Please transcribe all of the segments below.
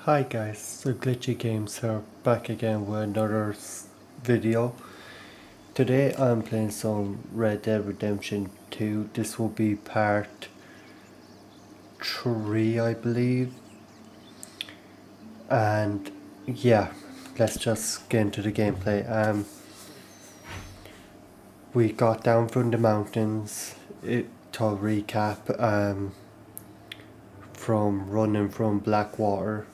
Hi guys, so DaglitchyGames here, back again with another video. Today I'm playing some Red Dead Redemption 2. This will be part 3 I believe. And yeah, let's just get into the gameplay. We got down from the mountains, to recap, from running from Blackwater.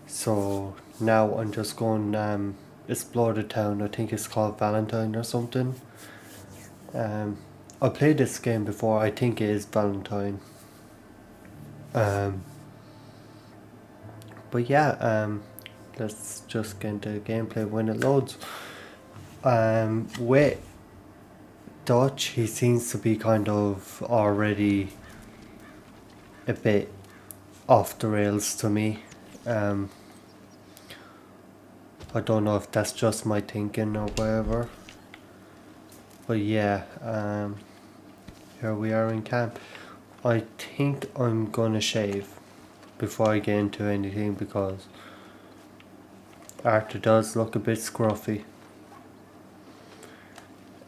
So now I'm just going explore the town. I think it's called Valentine or something. I played this game before. I think it is Valentine. But yeah, let's just get into the gameplay when it loads. With Dutch, he seems to be kind of already a bit off the rails to me. I don't know if that's just my thinking or whatever. But yeah, here we are in camp. I think I'm gonna shave before I get into anything because Arthur does look a bit scruffy.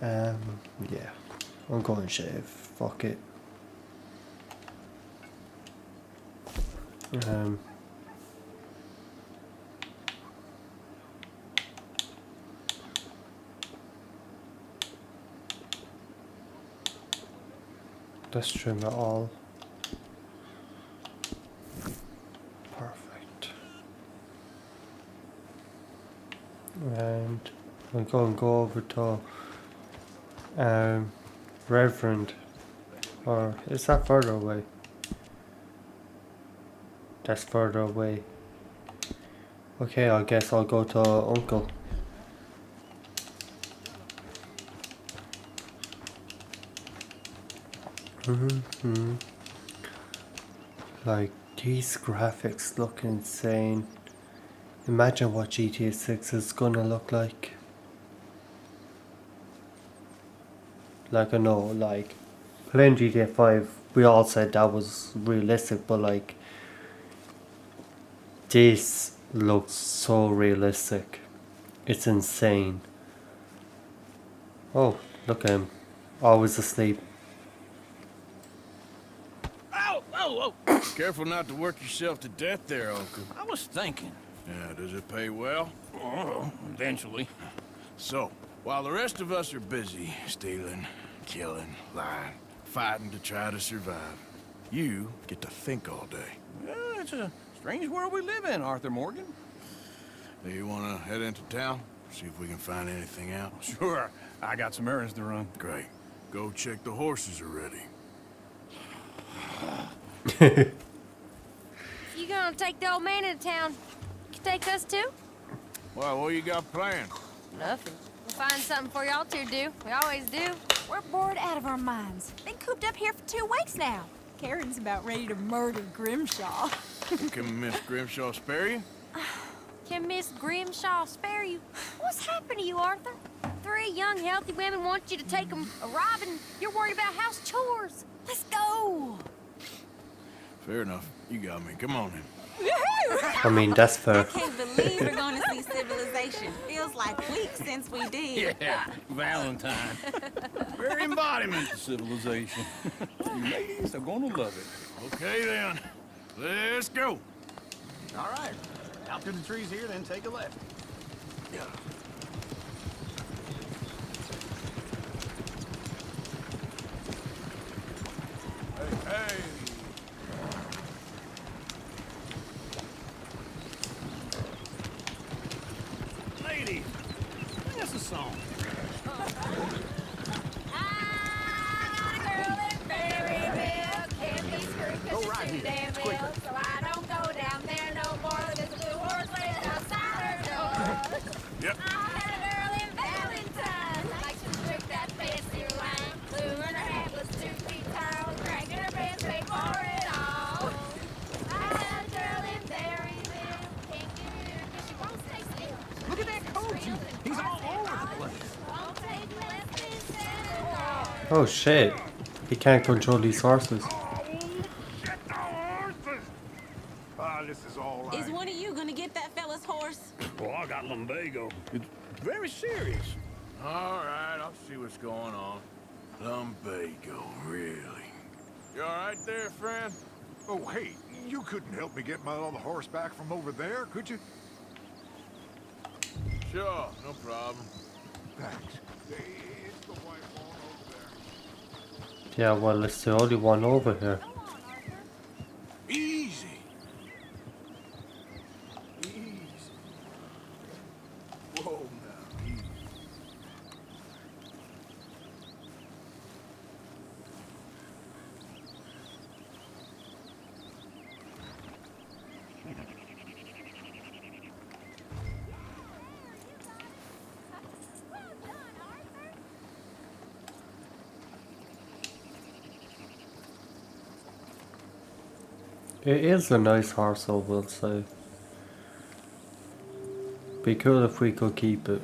Yeah, I'm going to shave. Fuck it. Let's trim it all. Perfect. And I'm going to go over to Reverend, or is that further away? That's further away. Okay, I guess I'll go to Uncle. Like, these graphics look insane. Imagine what GTA 6 is gonna look like. Like, I know, like, playing GTA 5, we all said that was realistic, but like, this looks so realistic. It's insane. Oh, look at him. Always asleep. Ow! Whoa, whoa! Careful not to work yourself to death there, Uncle. I was thinking. Yeah, does it pay well? Oh, eventually. So, while the rest of us are busy stealing, killing, lying, fighting to try to survive, you get to think all day. Well, it's a strange world we live in, Arthur Morgan. Do you want to head into town? See if we can find anything out? Sure. I got some errands to run. Great. Go check the horses are ready. You gonna take the old man into town? You can take us too? Well, what you got planned? Nothing. We'll find something for y'all to do. We always do. We're bored out of our minds. Been cooped up here for 2 weeks now. Karen's about ready to murder Grimshaw. Can Miss Grimshaw spare you? Can Miss Grimshaw spare you? What's happened to you, Arthur? 3 young, healthy women want you to take them a robbing. You're worried about house chores. Let's go. Fair enough. You got me. Come on in. I mean, that's fair. I can't believe we're gonna see civilization. Feels like weeks since we did. Yeah, Valentine. Very embodiment of civilization. You ladies are gonna love it. Okay, then. Let's go. All right. Out through the trees here, then take a left. Yeah. Hey. Ladies, sing us a song. Go right here. It's quicker. So I don't go down there no more. There's a blue horse waiting outside her door. Yep. I had a girl in Valentine. I like to drink that fancy wine. Blue and her head was 2 feet tall. Dragging her pants paid for it all. I had a girl in Berryville. Can't get her 'cause she won't stay still. Look at that coach. He's all over the place. Won't take less than $7. Oh shit. He can't control these horses. Shit, the horses! Ah, this is all lumbago. It's very serious. All right, I'll see what's going on. Lumbago, really? You all right there, friend? Oh, hey, you couldn't help me get my other horse back from over there, could you? Sure, no problem. Thanks. It's the white one over there. Yeah, well, it's the only one over here. Easy. Easy. Whoa, now, easy. It is a nice horse, I will say. Be cool if we could keep it.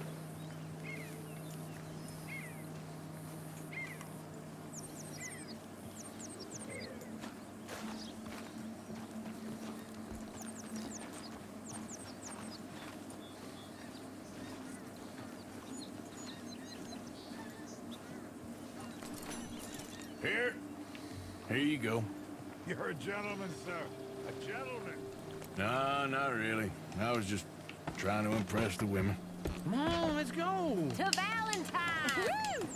Here you go. You're a gentleman, sir. A gentleman. No, not really. I was just trying to impress the women. Come on, let's go. To Valentine!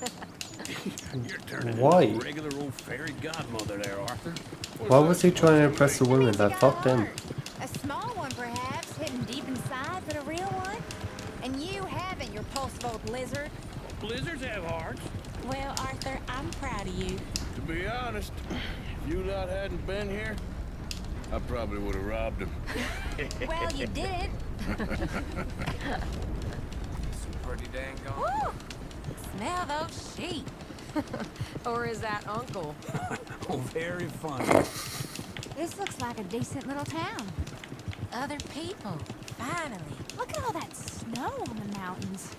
You're turning Why? into a regular old fairy godmother there, Arthur. Why was he trying to impress the women? That fucked him. A small one, perhaps, hidden deep inside, but a real one? And you haven't, you repulsive old lizard. Blizzards have hearts. Well, Arthur, I'm proud of you. To be honest, if you lot hadn't been here, I probably would have robbed him. Well, you did. Pretty dang gone. Woo! Smell those sheep. Or is that Uncle? Oh, very funny. This looks like a decent little town. Other people, finally. Look at all that snow on the mountains.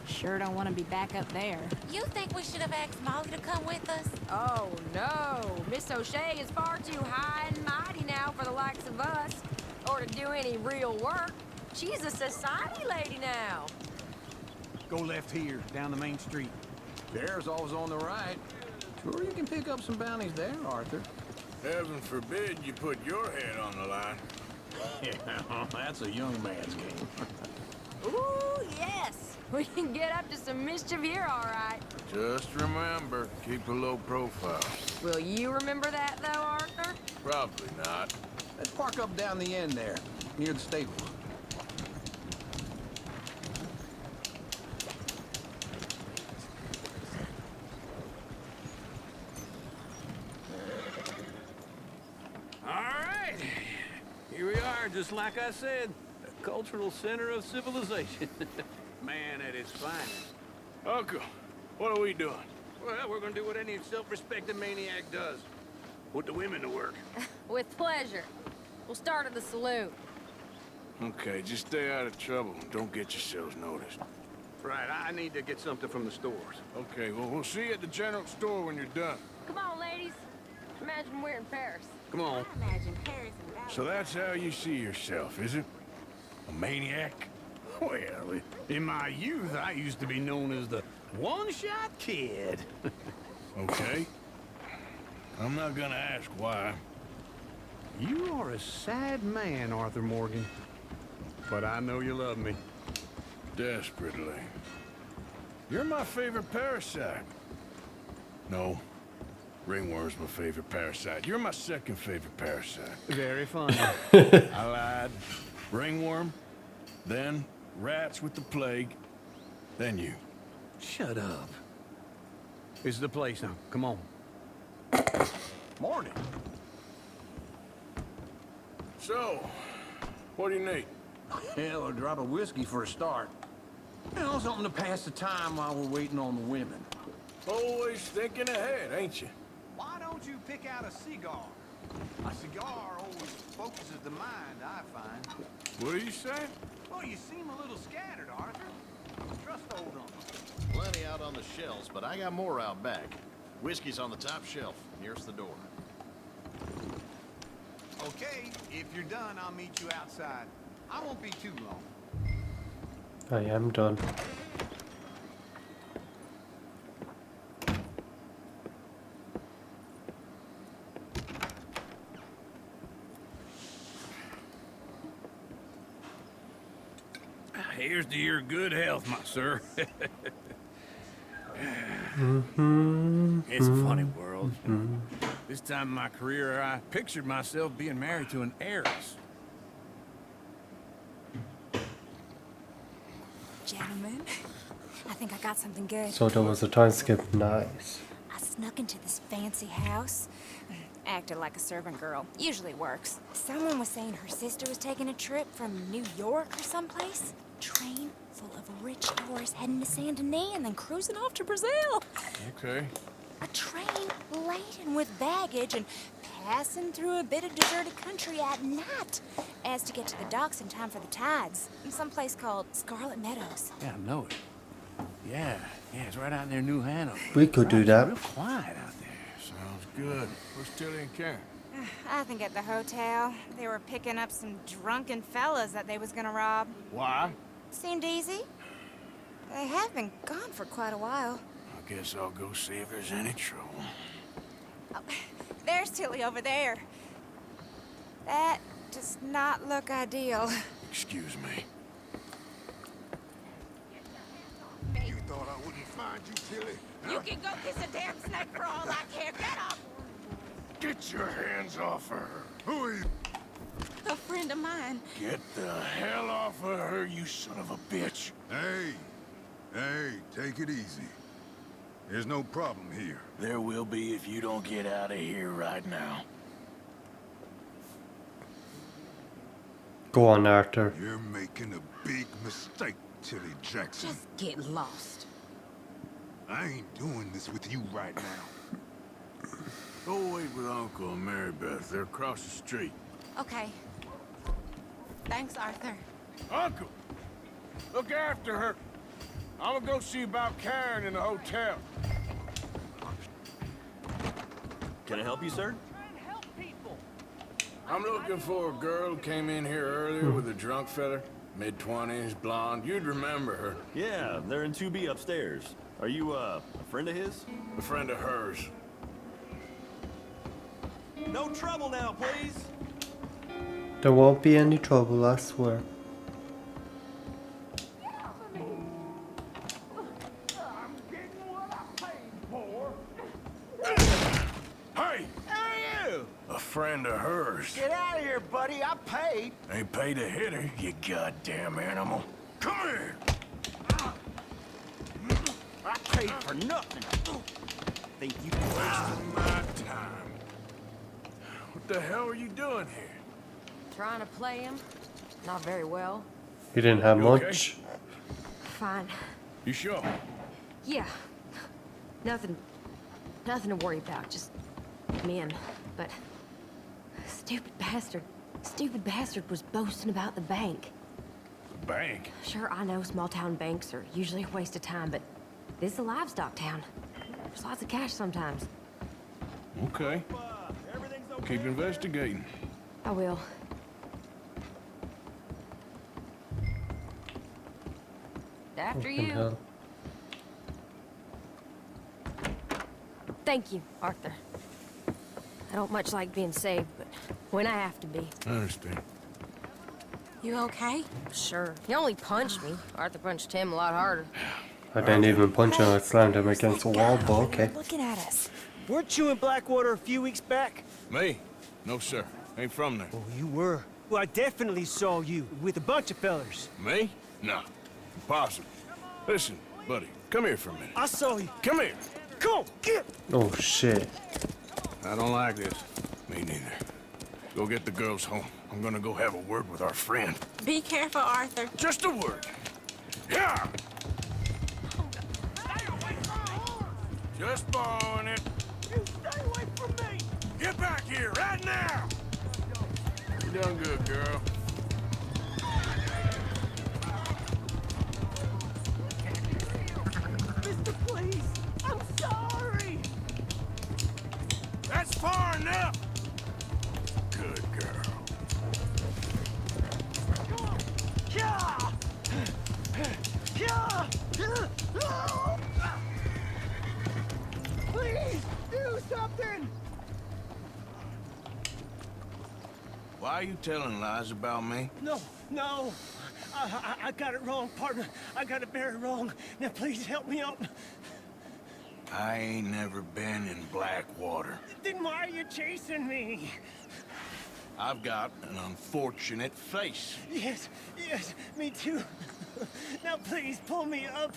Sure don't want to be back up there. You think we should have asked Molly to come with us? Oh, no. Miss O'Shea is far too high and mighty now for the likes of us. Or to do any real work. She's a society lady now. Go left here, down the main street. There's always on the right. Sure, you can pick up some bounties there, Arthur. Heaven forbid you put your head on the line. Yeah, that's a young man's game. Ooh, yes. We can get up to some mischief here, all right. Just remember, keep a low profile. Will you remember that, though, Arthur? Probably not. Let's park up down the end there, near the stable. All right. Here we are, just like I said. A cultural center of civilization. Man at its finest. Uncle, what are we doing? Well, we're gonna do what any self-respecting maniac does. Put the women to work. With pleasure. We'll start at the saloon. Okay, just stay out of trouble and don't get yourselves noticed. Right, I need to get something from the stores. Okay, well, we'll see you at the general store when you're done. Come on, ladies. Imagine we're in Paris. Come on. Imagine Paris and Valentine. So that's how you see yourself, is it? A maniac? Well, in my youth, I used to be known as the one-shot kid. Okay. I'm not gonna ask why. You are a sad man, Arthur Morgan. But I know you love me. Desperately. You're my favorite parasite. No. Ringworm's my favorite parasite. You're my second favorite parasite. Very funny. I lied. Ringworm, then rats with the plague, then you. Shut up. This is the place now. Come on. Morning. So, what do you need? Hell, a drop of whiskey for a start. You know, something to pass the time while we're waiting on the women. Always thinking ahead, ain't you? Why don't you pick out a cigar? A cigar always focuses the mind, I find. What are you saying? Well, you seem a little scattered, Arthur. Trust old Uncle. Plenty out on the shelves, but I got more out back. Whiskey's on the top shelf, nearest the door. Okay, if you're done, I'll meet you outside. I won't be too long. I am done. Here's to your good health, my sir. It's a funny world. This time in my career, I pictured myself being married to an heiress. Gentlemen, I think I got something good. So there was a time skip. Nice. I snuck into this fancy house. Acted like a servant girl. Usually works. Someone was saying her sister was taking a trip from New York or someplace. Train full of rich tourists heading to Saint Denis and then cruising off to Brazil. Okay. A train laden with baggage and passing through a bit of deserted country at night as to get to the docks in time for the tides. In some place called Scarlet Meadows. Yeah, I know it. Yeah, it's right out near New Hanover. We could do that. Real quiet out there. Sounds good. Where's Tilly and Karen? I think at the hotel, they were picking up some drunken fellas that they was gonna rob. Why? Seemed easy. They have been gone for quite a while. I guess I'll go see if there's any trouble. Oh, there's Tilly over there. That does not look ideal. Excuse me. You thought I wouldn't find you, Tilly? You can go kiss a damn snake for all I care. Get off! Get your hands off her. Who are you? A friend of mine. Get the hell off of her, you son of a bitch. Hey, take it easy. There's no problem here. There will be if you don't get out of here right now. Go on, Arthur. You're making a big mistake, Tilly Jackson. Just get lost. I ain't doing this with you right now. Go wait with Uncle and Mary Beth. They're across the street. Okay. Thanks, Arthur. Uncle! Look after her. I'm gonna go see about Karen in the hotel. Can I help you, sir? I'm looking for a girl who came in here earlier with a drunk fella. Mid-20s, blonde. You'd remember her. Yeah, they're in 2B upstairs. Are you, a friend of his? A friend of hers. No trouble now, please. There won't be any trouble, I swear. Hey! Hey, you! A friend of hers. Get out of here, buddy. I paid. Ain't paid to hit her, you goddamn animal. Come here! I paid for nothing. Think you can Wasting my time. What the hell are you doing here? Trying to play him. Not very well. He didn't have You okay? much. Fine. You sure? Yeah. Nothing to worry about. Just men. But stupid bastard was boasting about the bank. The bank? Sure, I know small town banks are usually a waste of time, but this is a livestock town. There's lots of cash sometimes. Okay. Keep investigating. I will. After Fucking you. hell. Thank you, Arthur. I don't much like being saved, but when I have to be. I understand. You okay? Sure. He only punched me. Arthur punched him a lot harder. I didn't even punch him. I slammed him against the wall, but okay. Looking at us. Weren't you in Blackwater a few weeks back? Me? No, sir. Ain't from there. Oh, you were. Well, I definitely saw you with a bunch of fellers. Me? No. Impossible. Listen, buddy, come here for a minute. I saw you. Come here. Come on, get! Oh shit. I don't like this. Me neither. Go get the girls home. I'm gonna go have a word with our friend. Be careful, Arthur. Just a word. Yeah! Just borrowing it. You stay away from me! Get back here right now! You done good, girl. Mister, please! I'm sorry! That's far enough! Good girl. Yeah! Please, do something! Why are you telling lies about me? No, no. I got it wrong, partner. I got it very wrong. Now, please help me out. I ain't never been in Blackwater. Then why are you chasing me? I've got an unfortunate face. Yes, me too. Now, please, pull me up.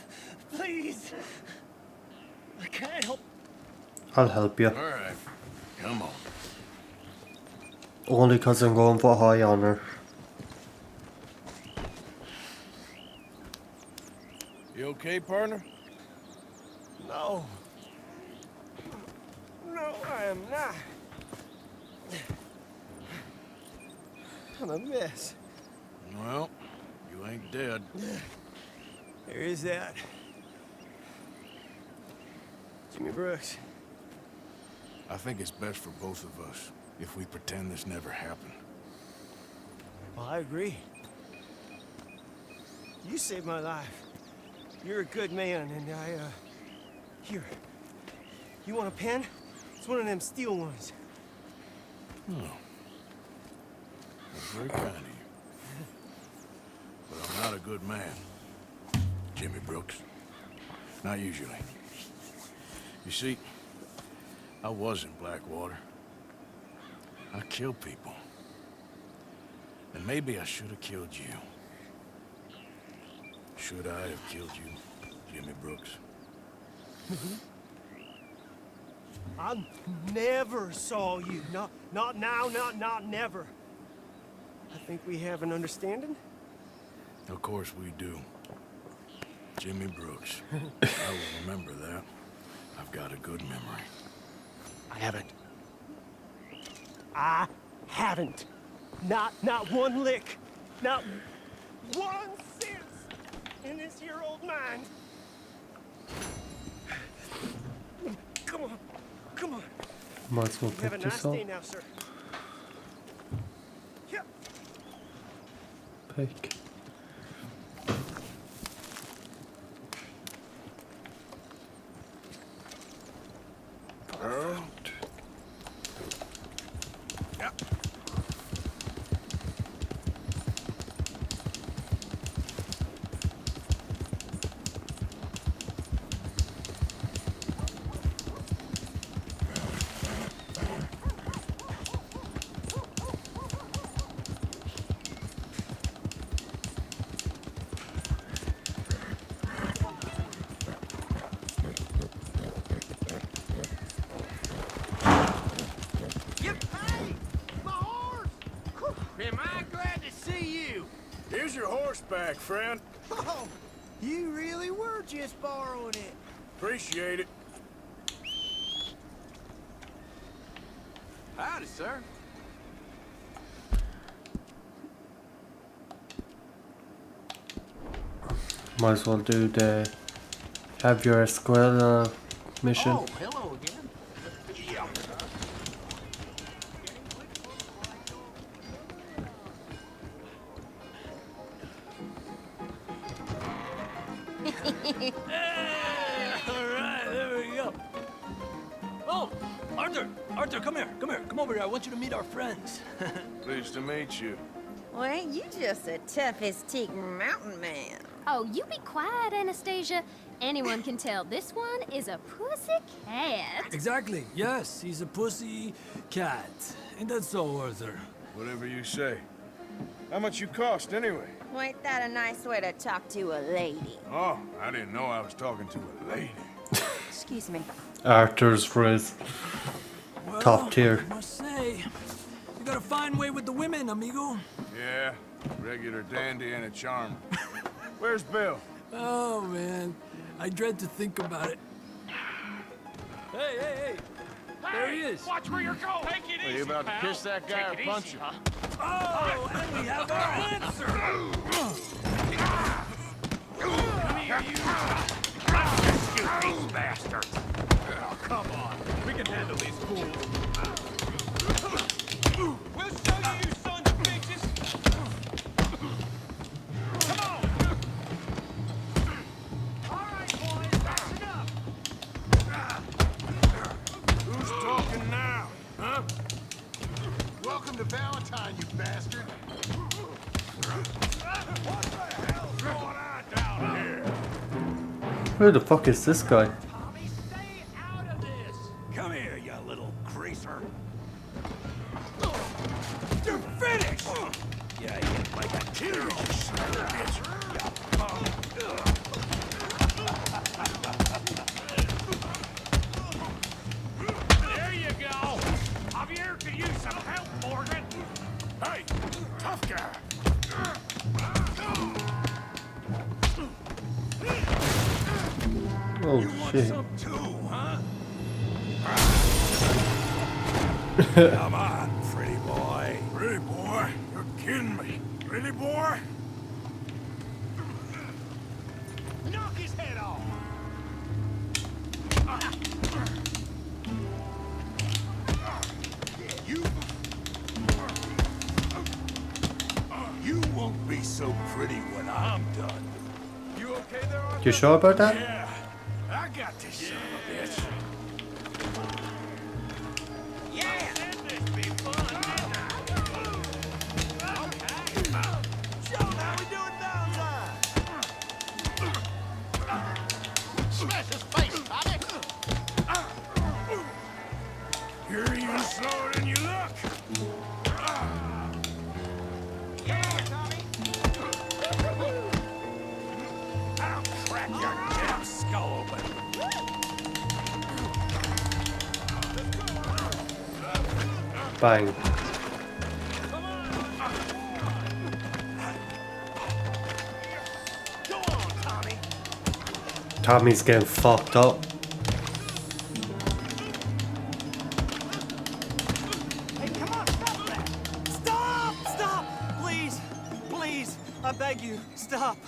Please. I can't help. I'll help you. All right, come on. Only 'cause I'm going for high honor. You okay, partner? No. No, I am not. I'm a mess. Well, you ain't dead. There is that. Jimmy Brooks. I think it's best for both of us if we pretend this never happened. Well, I agree. You saved my life. You're a good man, and here. You want a pen? It's one of them steel ones. Oh. That's very kind of you. But I'm not a good man, Jimmy Brooks. Not usually. You see, I was in Blackwater. I killed people. And maybe I should have killed you. Should I have killed you, Jimmy Brooks? I never saw you. Not now, not never. I think we have an understanding. Of course we do. Jimmy Brooks. I will remember that. I've got a good memory. I haven't. Not one lick. Not one sense in this year old mind. Come on. Might as well Have a pick nice this up. day now, sir. Yep. Pick. Am I glad to see you? Here's your horse back, friend. Oh, you really were just borrowing it. Appreciate it. Howdy, sir. Might as well do the have your escuela mission. Oh, hello again. All right, there we go. Oh, Arthur, come here. Come over here. I want you to meet our friends. Pleased to meet you. Well, ain't you just the toughest teak mountain man? Oh, you be quiet, Anastasia. Anyone can tell this one is a pussy cat. Exactly. Yes, he's a pussy cat. Ain't that so, Arthur? Whatever you say. How much you cost, anyway? Well, ain't that a nice way to talk to a lady? Oh, I didn't know I was talking to a lady. Excuse me. Arthur's frizz. Well, Top tier. I must say, you got a fine way with the women, amigo. Yeah, regular dandy and a charmer. Where's Bill? Oh, man. I dread to think about it. Hey! There he is. Watch where you're going. Take it Are you about to kiss that guy or punch him? Oh, and we have our answer. Come here, you. You these bastards. Oh, come on. We can handle these fools. We'll show you, you sons of bitches. Come on. Who the fuck is this guy? Come here, you little greaser. You're finished! Yeah, you look like a killer, you son of a bitch. You punk. There you go. Javier could use some help, Morgan. Hey, tough guy. Oh You want shit. some too, huh? Come on, pretty boy. Pretty boy? You're kidding me. Pretty boy? Knock his head off! You won't be so pretty when I'm done. You okay there, Arthur? You sure about that? Yeah, I got this son of a bitch. Yeah! This be fun, didn't I? Okay. Show how we do it downside. Smash his face, Tommy! You're even slower than you look. Yeah, Tommy. I'll crack your damn skull open. Bang. Go on, Tommy. Tommy's getting fucked up. Hey, come on, stop that! Stop! Stop! Please! Please! I beg you, stop.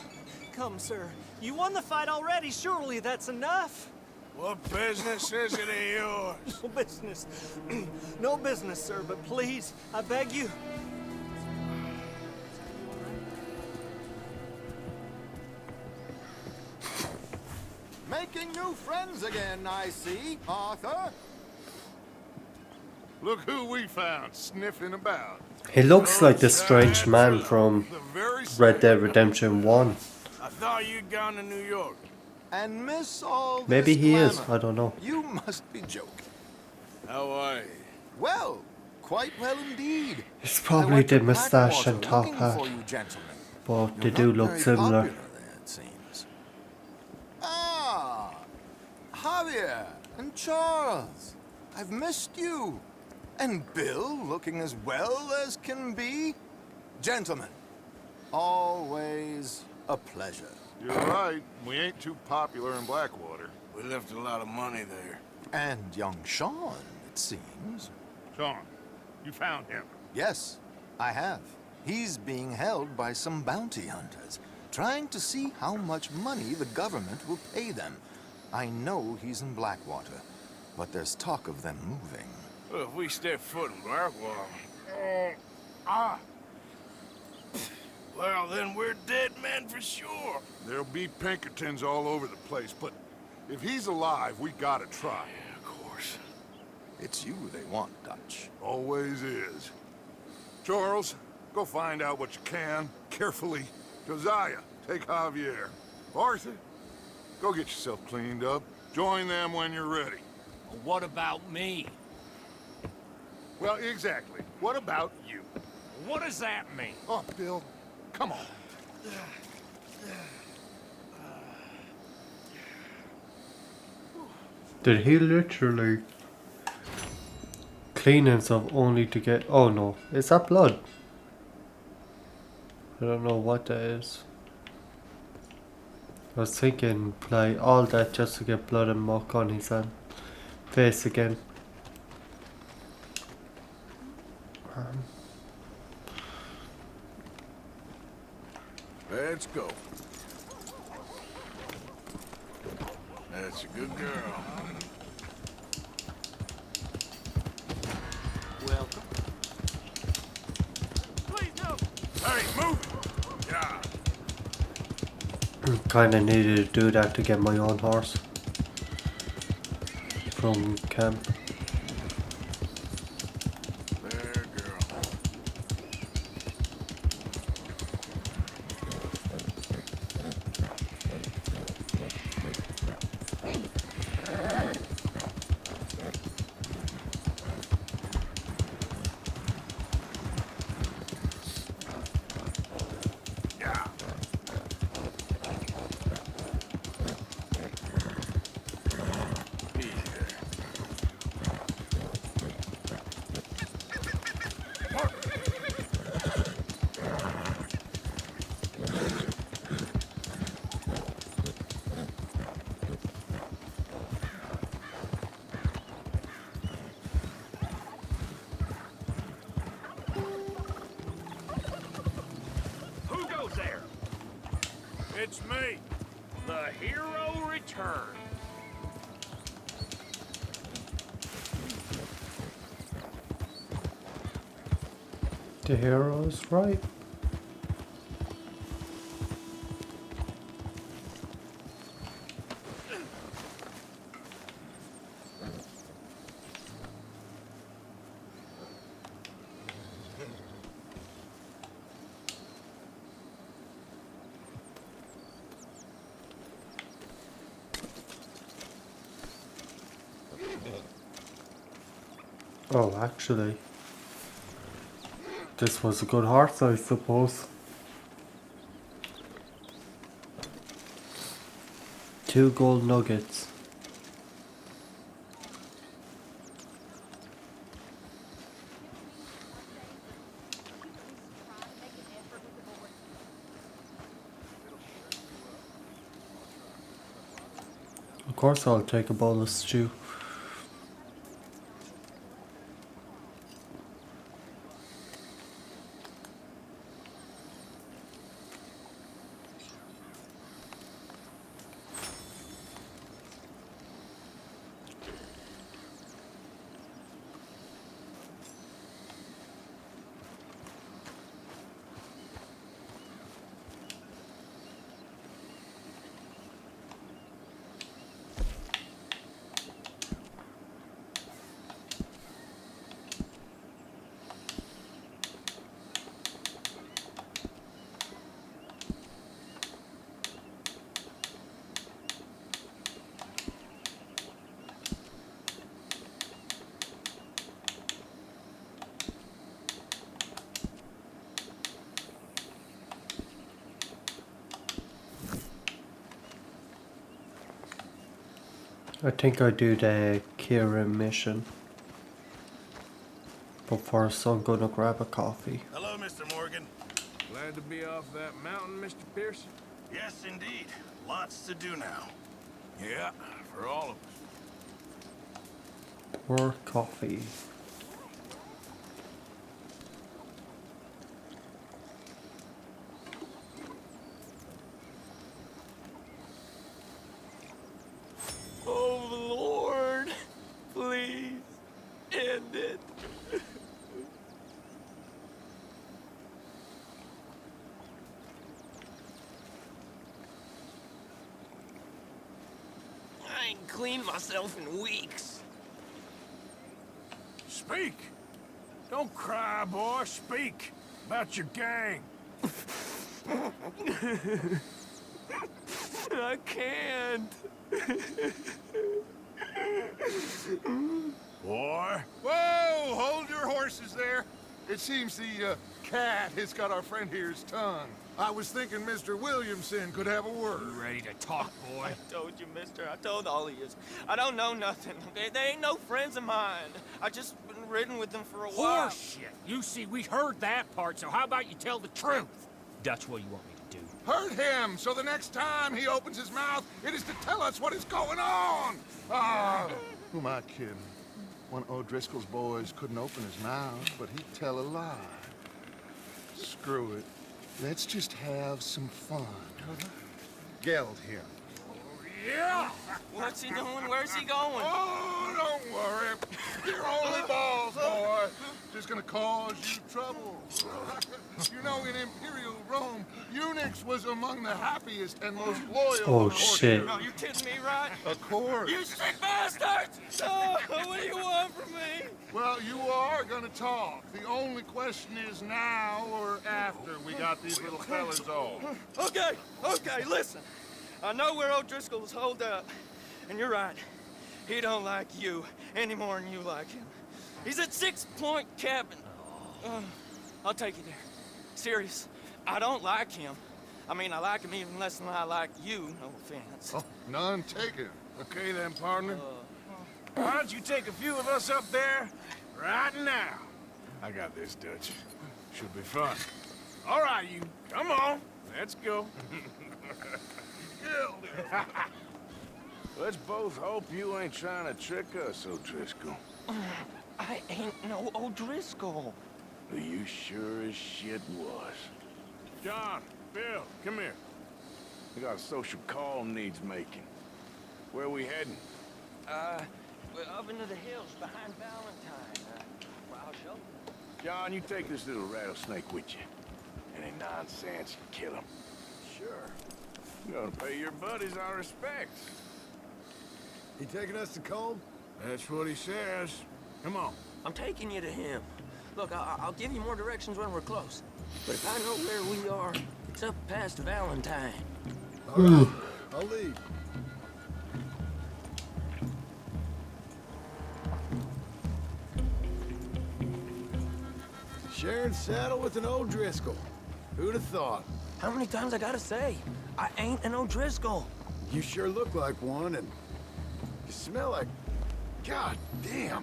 Come, sir. You won the fight already. Surely that's enough. What business is it of yours? No business. No business, sir, but please, I beg you. Making new friends again, I see, Arthur. Look who we found sniffing about. He looks like the strange man from Red Dead Redemption 1. I thought you'd gone to New York. And miss all Maybe this he is, glamour. I don't know. You must be joking. How are you? Well, quite well indeed. It's I probably went the to moustache and Blackwater top looking hat. for you gentlemen. But they You're do not look very similar. popular there, it seems. Ah, Javier and Charles. I've missed you. And Bill looking as well as can be. Gentlemen, always a pleasure. You're right. We ain't too popular in Blackwater. We left a lot of money there. And young Sean, it seems. Sean, you found him. Yes, I have. He's being held by some bounty hunters, trying to see how much money the government will pay them. I know he's in Blackwater, but there's talk of them moving. Well, if we step foot in Blackwater... Well, then we're dead men for sure. There'll be Pinkertons all over the place, but if he's alive, we gotta try. Yeah, of course. It's you they want, Dutch. Always is. Charles, go find out what you can, carefully. Josiah, take Javier. Arthur, go get yourself cleaned up. Join them when you're ready. What about me? Well, exactly. What about you? What does that mean? Oh, Bill, come on. Did he literally clean himself only to get... Oh no, is that blood? I don't know what that is. I was thinking like all that just to get blood and muck on his face again. Let's go. That's a good girl. Welcome. Please, no. Hey, move it! Yeah. Kinda needed to do that to get my own horse from camp. There, girl. It's me. The hero returns. The hero is right. Oh, actually, this was a good horse, I suppose. 2 gold nuggets. Of course I'll take a bowl of stew. I think I do the Kira mission. But first I'm gonna grab a coffee. Hello, Mr. Morgan. Glad to be off that mountain, Mr. Pearson? Yes, indeed. Lots to do now. Yeah, for all of us. More coffee. Oh, Lord. Please. End it. I ain't cleaned myself in weeks. Speak! Don't cry, boy. Speak about your gang. I can't. Boy. Whoa! Hold your horses there. It seems the cat has got our friend here's tongue. I was thinking Mr. Williamson could have a word. You ready to talk, boy? I told you, mister. I told all of you. I don't know nothing. They ain't no friends of mine. I just been ridden with them for a while. Horseshit. You see, we heard that part, so how about you tell the truth? That's what you want me to do. Hurt him, so the next time he opens his mouth, it is to tell us what is going on. Ah, who am I kidding? One of O'Driscoll's boys couldn't open his mouth, but he'd tell a lie. Screw it. Let's just have some fun. Geld him. Yeah! What's he doing? Where's he going? Oh, don't worry. You're only balls, boy. Just gonna cause you trouble. You know, in Imperial Rome, eunuchs was among the happiest and most loyal Oh, of the shit. No, you kidding me, right? Of course. You sick bastards! Oh, what do you want from me? Well, you are gonna talk. The only question is now or after we got these little fellas off. Okay, listen. I know where O'Driscoll is holed up, and you're right. He don't like you any more than you like him. He's at 6 Point Cabin. I'll take you there. Serious, I don't like him. I mean, I like him even less than I like you, no offense. Oh, none taken. Okay then, partner. Why don't you take a few of us up there right now? I got this, Dutch. Should be fun. All right, you. Come on. Let's go. Let's both hope you ain't trying to trick us, O'Driscoll. I ain't no O'Driscoll. You sure as shit was. John, Bill, come here. We got a social call needs making. Where we heading? We're up into the hills behind Valentine. Well, I'll show you. John, you take this little rattlesnake with you. Any nonsense, you kill him. Sure. You gotta pay your buddies our respects. He taking us to Colm? That's what he says. Come on. I'm taking you to him. Look, I'll give you more directions when we're close. But if I know where we are, it's up past Valentine. All right, I'll lead. Sharing saddle with an O'Driscoll. Who'd have thought? How many times I gotta say? I ain't an O'Driscoll. You sure look like one, and you smell like... God damn.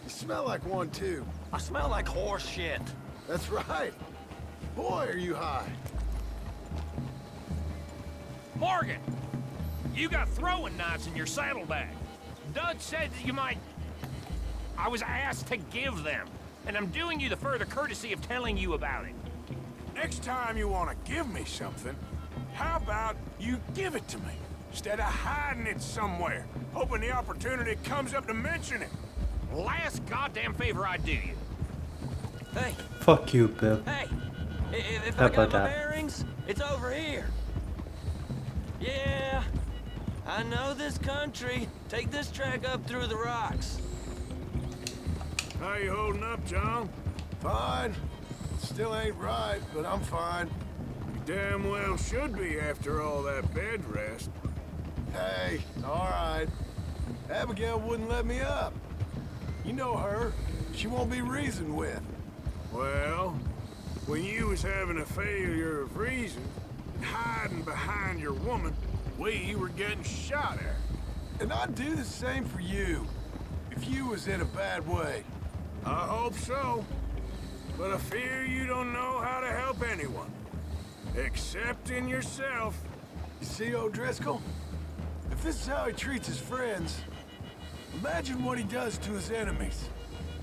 You smell like one, too. I smell like horse shit. That's right. Boy, are you high. Morgan! You got throwing knives in your saddlebag. Dud said that you might... I was asked to give them, and I'm doing you the further courtesy of telling you about it. Next time you want to give me something, how about you give it to me, instead of hiding it somewhere, hoping the opportunity comes up to mention it? Last goddamn favor I do you. Hey. Fuck you, Bill. Hey. If How I got about my that? bearings, it's over here. Yeah. I know this country. Take this track up through the rocks. How you holding up, John? Fine. Still ain't right, but I'm fine. You damn well should be after all that bed rest. Hey, all right. Abigail wouldn't let me up. You know her. She won't be reasoned with. Well, when you was having a failure of reason, hiding behind your woman, we were getting shot at. And I'd do the same for you, if you was in a bad way. I hope so. But I fear you don't know how to help anyone. Except in yourself. You see, O'Driscoll? If this is how he treats his friends, imagine what he does to his enemies.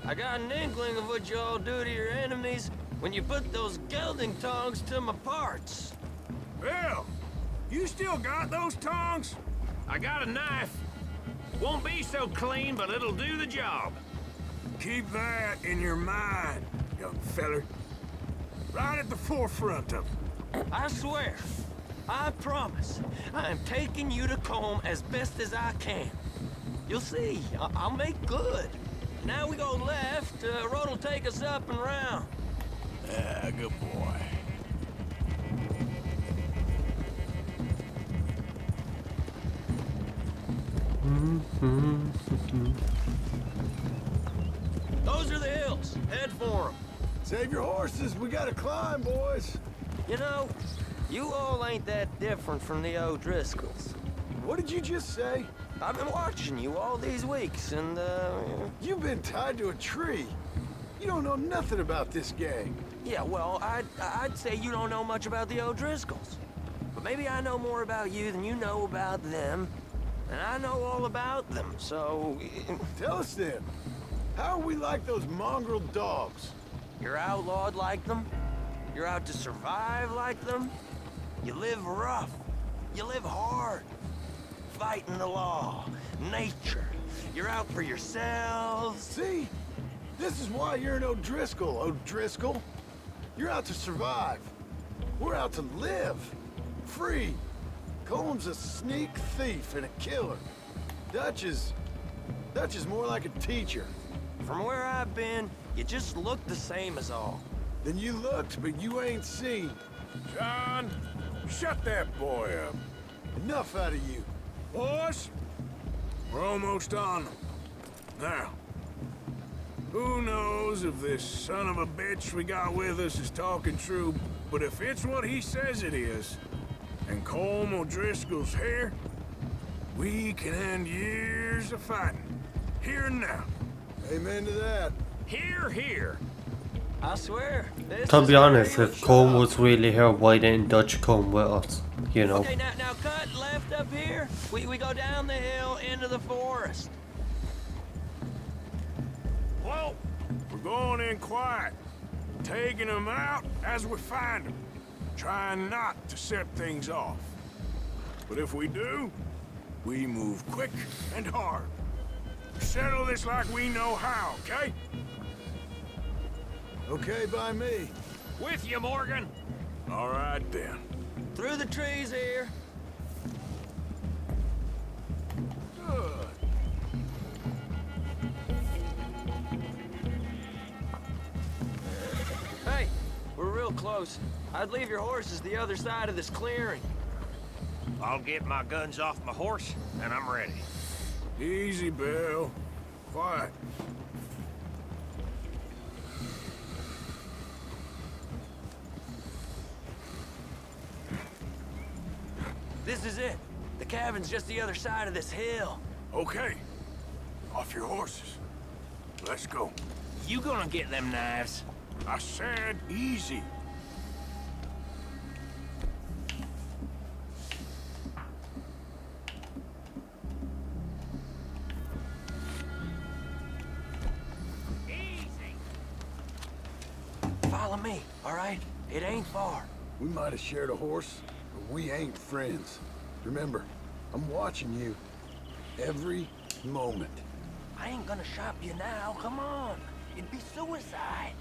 I got an inkling of what you all do to your enemies when you put those gelding tongs to my parts. Bill, you still got those tongs? I got a knife. Won't be so clean, but it'll do the job. Keep that in your mind, young feller. Right at the forefront of it. I swear, I promise, I am taking you to Colm as best as I can. You'll see, I'll make good. Now we go left, road will take us up and round. Good boy. Those are the hills. Head for them. Save your horses. We gotta climb, boys. You know, you all ain't that different from the O'Driscolls. What did you just say? I've been watching you all these weeks, and, You've been tied to a tree. You don't know nothing about this gang. Yeah, well, I'd say you don't know much about the O'Driscolls. But maybe I know more about you than you know about them. And I know all about them, so... Tell us then. How are we like those mongrel dogs? You're outlawed like them. You're out to survive like them. You live rough. You live hard. Fighting the law, nature. You're out for yourselves. See? This is why you're an O'Driscoll, O'Driscoll. You're out to survive. We're out to live. Free. Colm's a sneak thief and a killer. Dutch is more like a teacher. From where I've been, you just look the same as all. Then you looked, but you ain't seen. John, shut that boy up. Enough out of you. Boys, we're almost on them. Now, who knows if this son of a bitch we got with us is talking true, but if it's what he says it is, and Colm O'Driscoll's here, we can end years of fighting. Here and now. Amen to that. Here, here. I swear. To be honest, if Colm was really here, why didn't Dutch come with us? You know? Okay, now cut left up here. We go down the hill into the forest. Whoa! We're going in quiet. Taking them out as we find them. Trying not to set things off. But if we do, we move quick and hard. Settle this like we know how, okay? Okay by me. With you, Morgan. All right, then. Through the trees here. Good. Hey, we're real close. I'd leave your horses the other side of this clearing. I'll get my guns off my horse, and I'm ready. Easy, Bill. Quiet. This is it. The cabin's just the other side of this hill. Okay. Off your horses. Let's go. You gonna get them knives? I said easy. Easy. Follow me, all right? It ain't far. We might have shared a horse, but we ain't friends. Remember, I'm watching you every moment. I ain't gonna shop you now, come on. It'd be suicide.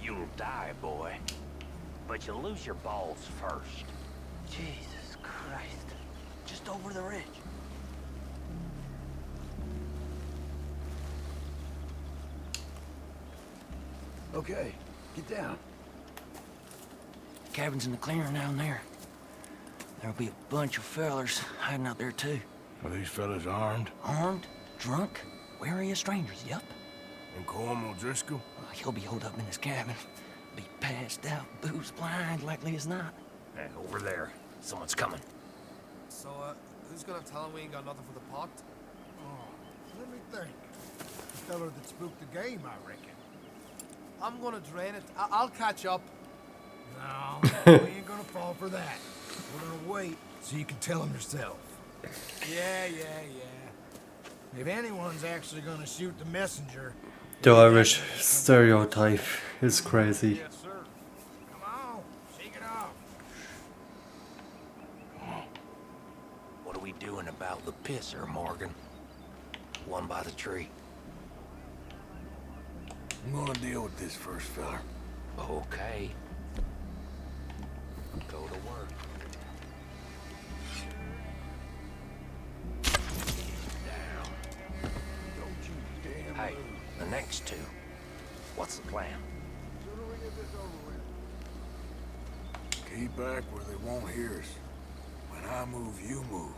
You'll die, boy. But you'll lose your balls first. Jesus Christ. Just over the ridge. Okay, get down. Cabin's in the clearing down there. There'll be a bunch of fellers hiding out there too. Are these fellas armed? Armed, drunk, wary of strangers, yup. And Colm O'Driscoll? He'll be holed up in his cabin. Be passed out, booze blind, likely as not. Over there. Someone's coming. So, who's gonna tell him we ain't got nothing for the pot? Oh, let me think. The fella that spooked the game, I reckon. I'm gonna drain it. I'll catch up. No, we ain't gonna fall for that. We're gonna wait so you can tell him yourself. Yeah. If anyone's actually gonna shoot the messenger... The Irish stereotype is crazy. Yes, sir. Come on, shake it off. What are we doing about the pisser, Morgan? One by the tree. I'm gonna deal with this first, fella. Okay. Go to work. Down. Don't you damn Hey, move. the next two. What's the plan? Sooner we get this over with. Keep back where they won't hear us. When I move, you move.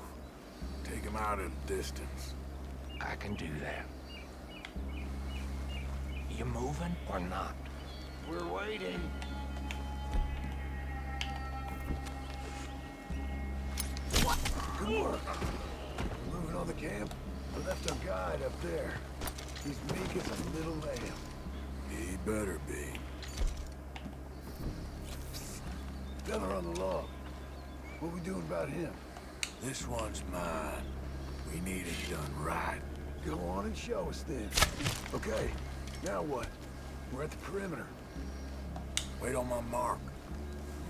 Take them out at a distance. I can do that. You moving or not? We're waiting. Good work. Moving on the camp. I left our guide up there. He's meek as a little lamb. He better be. Fella on the log. What we doing about him? This one's mine. We need it done right. Go on and show us then. Okay, now what? We're at the perimeter. Wait on my mark.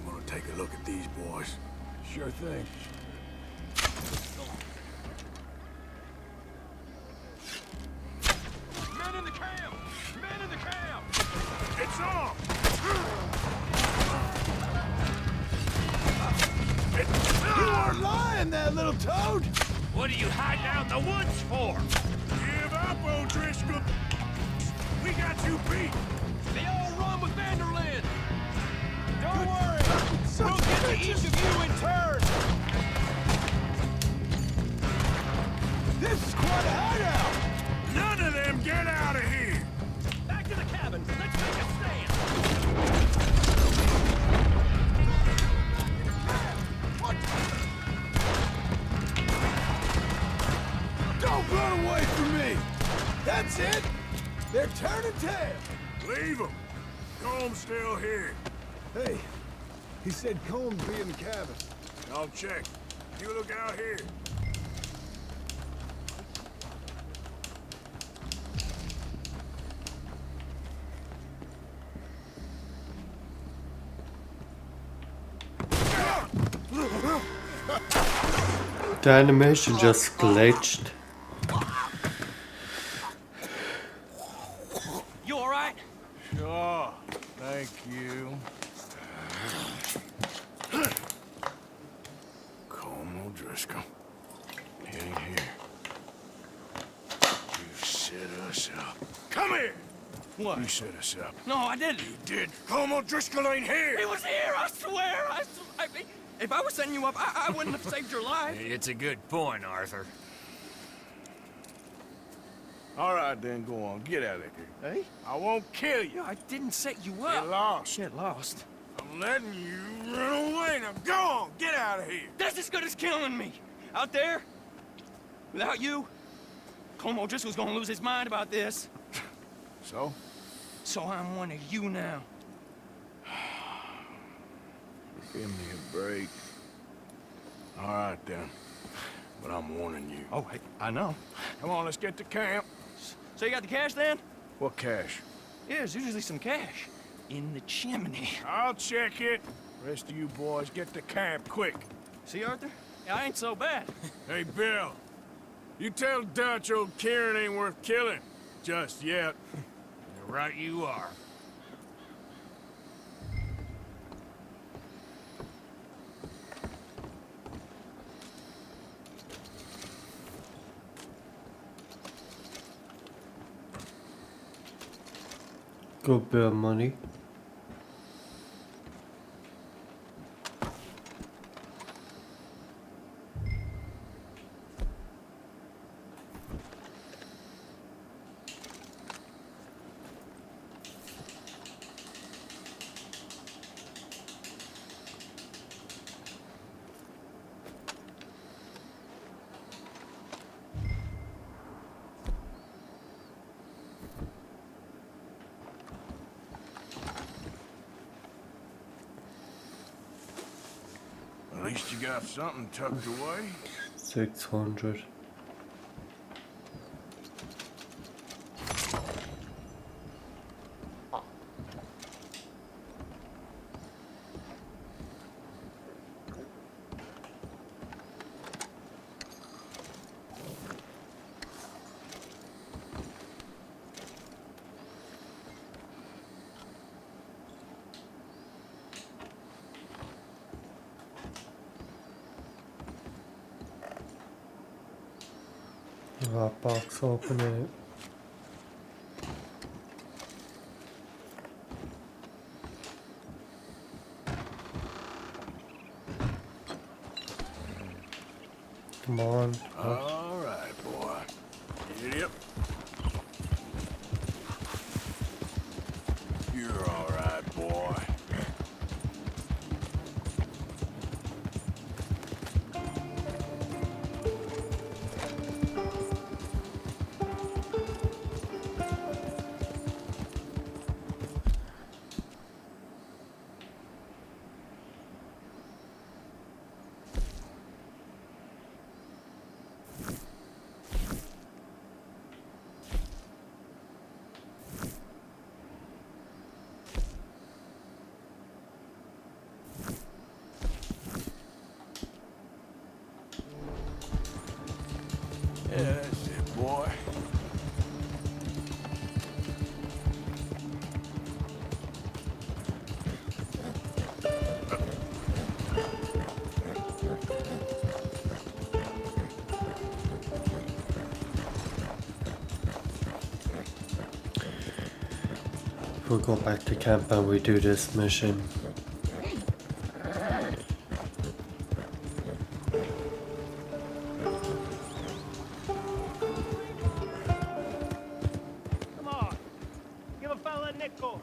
I'm gonna take a look at these boys. Sure thing. Men in the camp! Men in the camp! It's on! You aren't lying, that little toad! What are you hiding out in the woods for? Give up, O'Driscoll! We got you beat! They all run with Vanderland! Don't worry! We'll get to each of you in turn! This is quite a hideout! None of them get out of here! Back to the cabin! Let's make a stand! Don't run away from me! That's it! They're turning tail! Leave them! Comb's still here. Hey, he said Combs be in the cabin. I'll check. You look out here. The animation just glitched. You all right? Sure. Thank you. Colm O'Driscoll. He ain't here. You set us up. Come here! What? You set us up. No, I didn't. You did. Colm O'Driscoll ain't here! He was here, I swear! If I was setting you up, I wouldn't have saved your life. It's a good point, Arthur. All right, then, go on. Get out of here. Hey? I won't kill you. I didn't set you up. Get lost. Shit, lost. I'm letting you run away. Now go on. Get out of here. That's as good as killing me. Out there, without you, Colm O'Driscoll's gonna lose his mind about this. So? So I'm one of you now. Give me a break. All right, then. But I'm warning you. Oh, I know. Come on, let's get to camp. So you got the cash then? What cash? Yeah, there's usually some cash. In the chimney. I'll check it. Rest of you boys, get to camp, quick. See, Arthur? I ain't so bad. Hey, Bill. You tell Dutch old Kieran ain't worth killing. Just yet. You're right you are. Good bit of money. At least you got something tucked away. 600. That box open it. Come on. All right, boy. Yep. You're all right, boy. Yeah, that's it, boy. We'll go back to camp and we do this mission. Come on. Give a fella a nickel.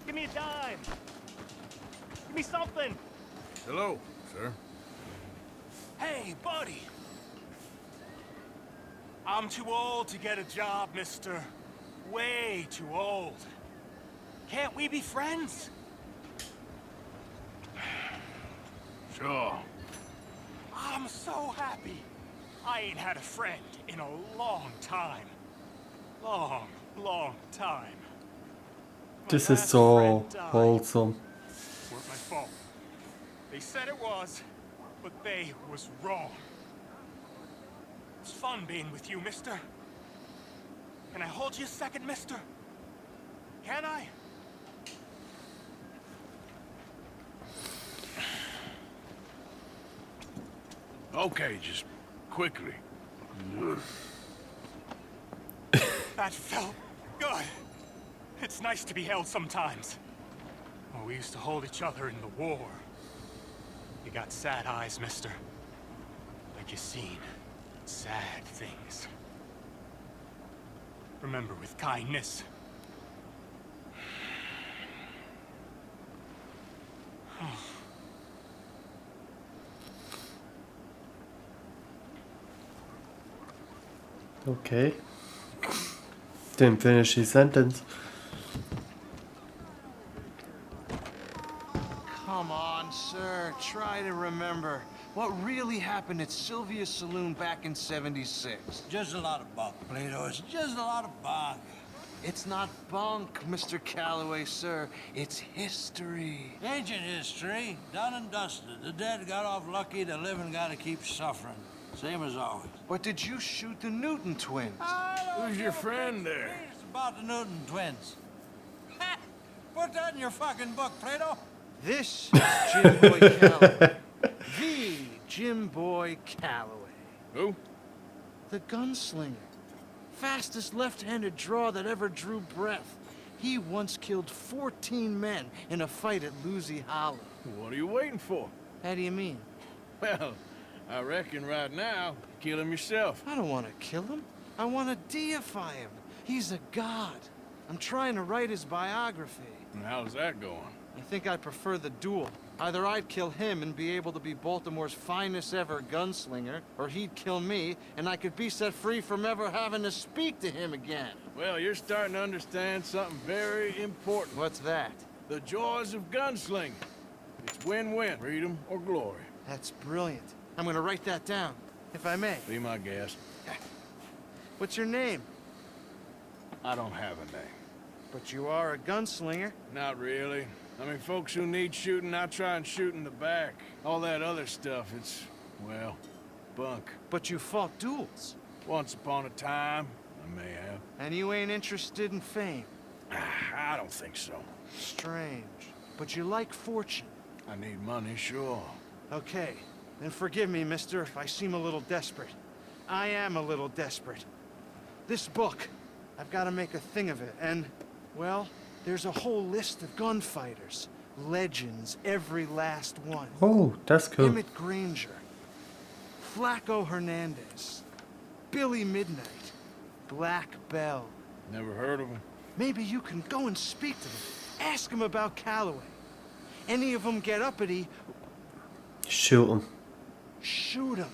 Give me a dime. Give me something. Hello, sir. Hey, buddy. I'm too old to get a job, mister. Way too old. Can't we be friends? Sure. I'm so happy. I ain't had a friend in a long time. Long, long time. This is so wholesome. Weren't my fault. They said it was, but they was wrong. It's fun being with you, mister. Can I hold you a second, mister? Can I? Okay, just quickly. That felt good. It's nice to be held sometimes. Oh, we used to hold each other in the war. You got sad eyes, mister. Like you seen sad things. Remember, with kindness. Okay. Didn't finish his sentence. Come on, sir. Try to remember what really happened at Sylvia's Saloon back in '76. Just a lot of bunk, Plato. It's just a lot of bunk. It's not bunk, Mr. Calloway, sir. It's history. Ancient history, done and dusted. The dead got off lucky, the living gotta keep suffering. Same as always. But did you shoot the Newton twins? Who's your friend there? It's about the Newton twins. Ha! Put that in your fucking book, Plato. This is Jim Boy Calloway. The Jim Boy Calloway. Who? The gunslinger. Fastest left-handed draw that ever drew breath. He once killed 14 men in a fight at Lucy Hollow. What are you waiting for? How do you mean? Well, I reckon right now, kill him yourself. I don't want to kill him. I want to deify him. He's a god. I'm trying to write his biography. And how's that going? I think I prefer the duel. Either I'd kill him and be able to be Baltimore's finest ever gunslinger, or he'd kill me, and I could be set free from ever having to speak to him again. Well, you're starting to understand something very important. What's that? The joys of gunslinging. It's win-win, freedom or glory. That's brilliant. I'm gonna write that down, if I may. Be my guest. What's your name? I don't have a name. But you are a gunslinger. Not really. I mean, folks who need shooting, I try and shoot in the back. All that other stuff, it's, well, bunk. But you fought duels. Once upon a time, I may have. And you ain't interested in fame. I don't think so. Strange. But you like fortune. I need money, sure. Okay. Then forgive me, mister, if I seem a little desperate. I am a little desperate. This book, I've got to make a thing of it, and, well, there's a whole list of gunfighters. Legends, every last one. Oh, that's cool. Emmett Granger. Flaco Hernandez. Billy Midnight. Black Bell. Never heard of him. Maybe you can go and speak to them. Ask them about Calloway. Any of them get uppity... Shoot him. Shoot him.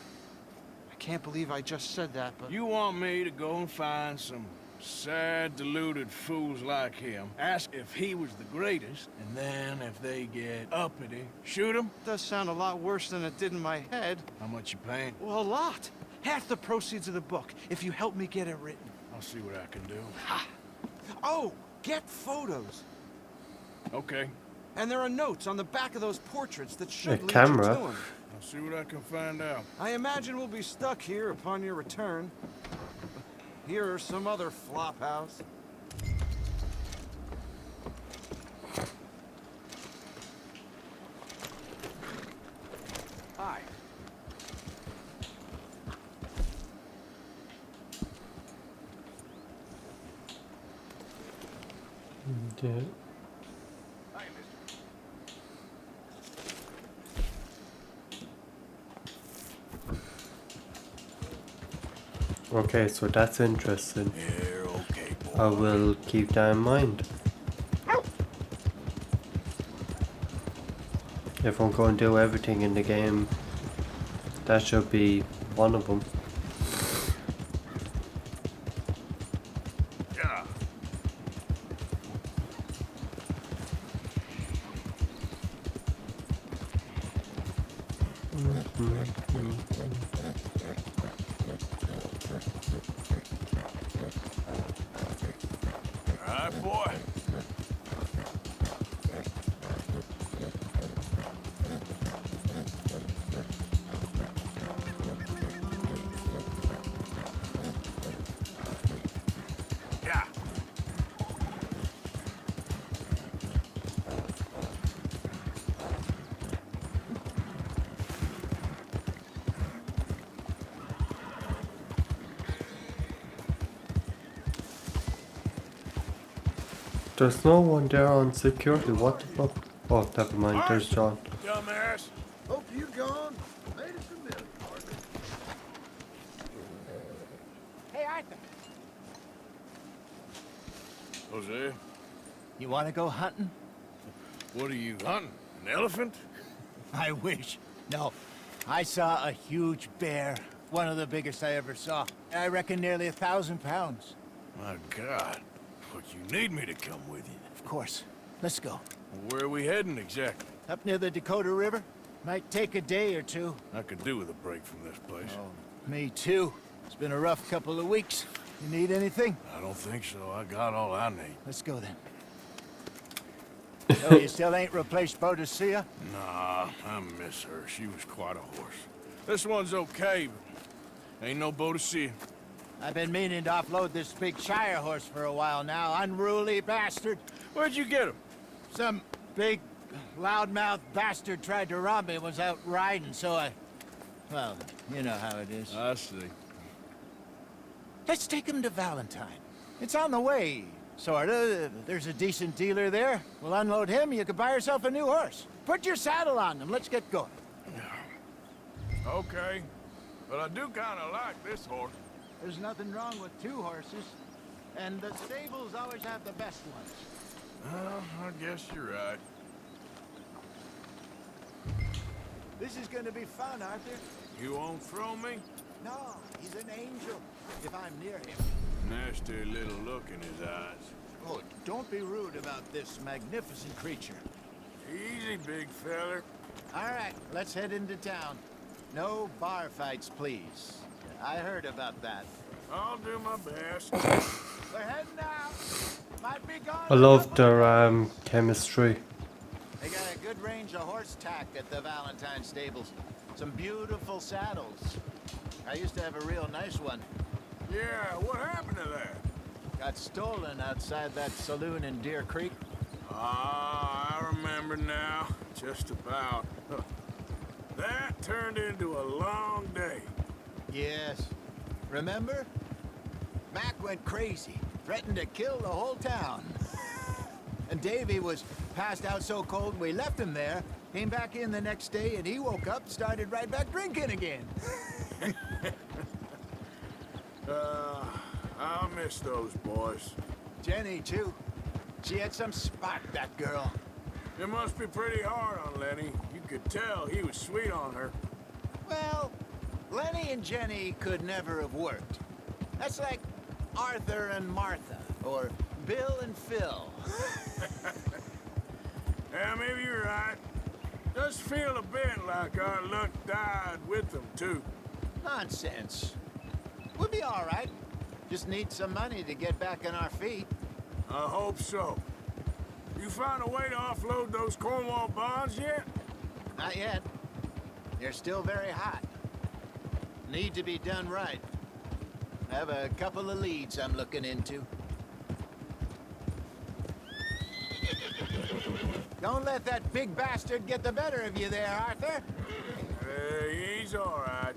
I can't believe I just said that, but... You want me to go and find some sad, deluded fools like him, ask if he was the greatest, and then if they get uppity, shoot him? Does sound a lot worse than it did in my head. How much you paying? Well, a lot. Half the proceeds of the book, if you help me get it written. I'll see what I can do. Ha! Oh, get photos. Okay. And there are notes on the back of those portraits that should lead camera. you to him. I'll see what I can find out. I imagine we'll be stuck here upon your return. Here are some other flop house. Hi. Yeah. Okay, so that's interesting. You're okay, boy. I will keep that in mind. If I'm going to do everything in the game, that should be one of them. Yeah. All right, boy. There's no one there on security. What the fuck? Oh, never mind. There's John. Dumbass. Hope you gone. Made it familiar, partner. Hey, Arthur. Jose, You want to go hunting? what are you hunting? An elephant? I wish. No. I saw a huge bear. One of the biggest I ever saw. I reckon nearly 1,000 pounds. My God. What, you need me to come with you? Of course. Let's go. Where are we heading exactly? Up near the Dakota River. Might take a day or two. I could do with a break from this place. Oh, me too. It's been a rough couple of weeks. You need anything? I don't think so. I got all I need. Let's go then. So you still ain't replaced Boadicea? Nah, I miss her. She was quite a horse. This one's okay, but ain't no Boadicea. I've been meaning to offload this big Shire horse for a while now. Unruly bastard. Where'd you get him? Some big, loudmouth bastard tried to rob me and was out riding, so I... Well, you know how it is. I see. Let's take him to Valentine. It's on the way, sorta. There's a decent dealer there. We'll unload him, you could buy yourself a new horse. Put your saddle on him, let's get going. Okay, but I do kind of like this horse. There's nothing wrong with two horses. And the stables always have the best ones. Well, I guess you're right. This is gonna be fun, Arthur. You won't throw me? No, he's an angel, if I'm near him. Nasty little look in his eyes. Oh, don't be rude about this magnificent creature. Easy, big feller. All right, let's head into town. No bar fights, please. I heard about that. I'll do my best. We're heading out. Might be gone. I love their chemistry. They got a good range of horse tack at the Valentine stables. Some beautiful saddles. I used to have a real nice one. Yeah, what happened to that? Got stolen outside that saloon in Deer Creek. Ah, I remember now. Just about. That turned into a long day. Yes. Remember? Mac went crazy, threatened to kill the whole town. And Davy was passed out so cold we left him there, came back in the next day, and he woke up, started right back drinking again. I'll miss those boys. Jenny, too. She had some spark, that girl. It must be pretty hard on Lenny. You could tell he was sweet on her. Well, Lenny and Jenny could never have worked. That's like Arthur and Martha, or Bill and Phil. Yeah, maybe you're right. Does feel a bit like our luck died with them, too. Nonsense. We'll be all right. Just need some money to get back on our feet. I hope so. You found a way to offload those Cornwall bonds yet? Not yet. They're still very hot. Need to be done right. I have a couple of leads I'm looking into. Don't let that big bastard get the better of you there, Arthur. He's all right.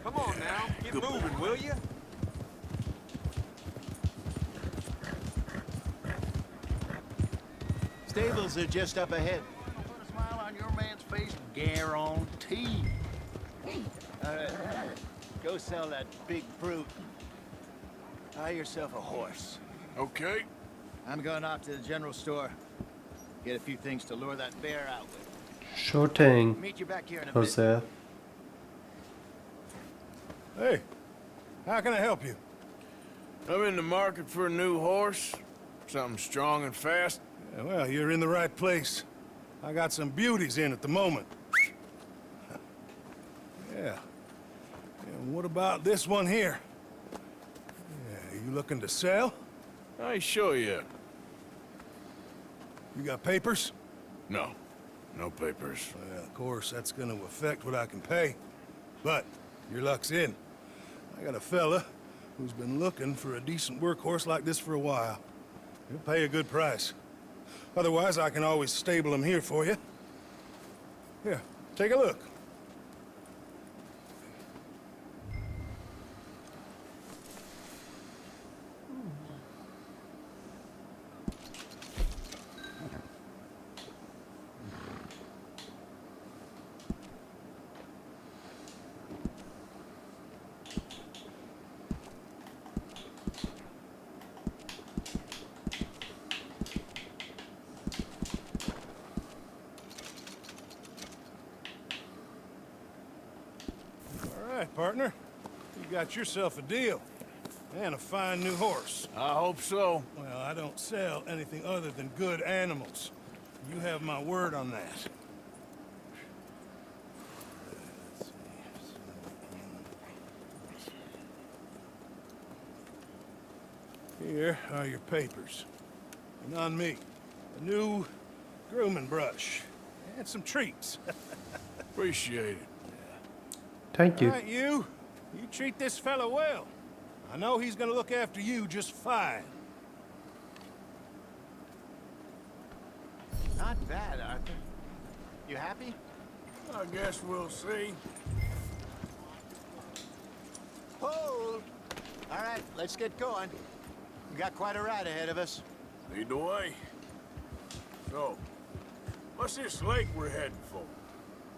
Come on now, get moving, will you? Stables are just up ahead. Put a smile on your man's face, guarantee. All right, go sell that big brute. Buy yourself a horse. Okay. I'm going off to the general store. Get a few things to lure that bear out with. Sure thing. Meet you back here in a Jose. Hey, how can I help you? I'm in the market for a new horse. Something strong and fast. Yeah, well, you're in the right place. I got some beauties in at the moment. Yeah. And what about this one here? Yeah, you looking to sell? I ain't sure yet. You got papers? No. No papers. Well, of course, that's gonna affect what I can pay. But your luck's in. I got a fella who's been looking for a decent workhorse like this for a while. He'll pay a good price. Otherwise, I can always stable him here for you. Here, take a look. right, partner. You got yourself a deal. And a fine new horse. I hope so. Well, I don't sell anything other than good animals. You have my word on that. Here are your papers. And on me, a new grooming brush. And some treats. Appreciate it. Thank you. All right, you treat this fella well. I know he's gonna look after you just fine. Not bad, Arthur. You happy? I guess we'll see. Hold! All right, let's get going. We got quite a ride ahead of us. Lead the way. So, what's this lake we're heading for?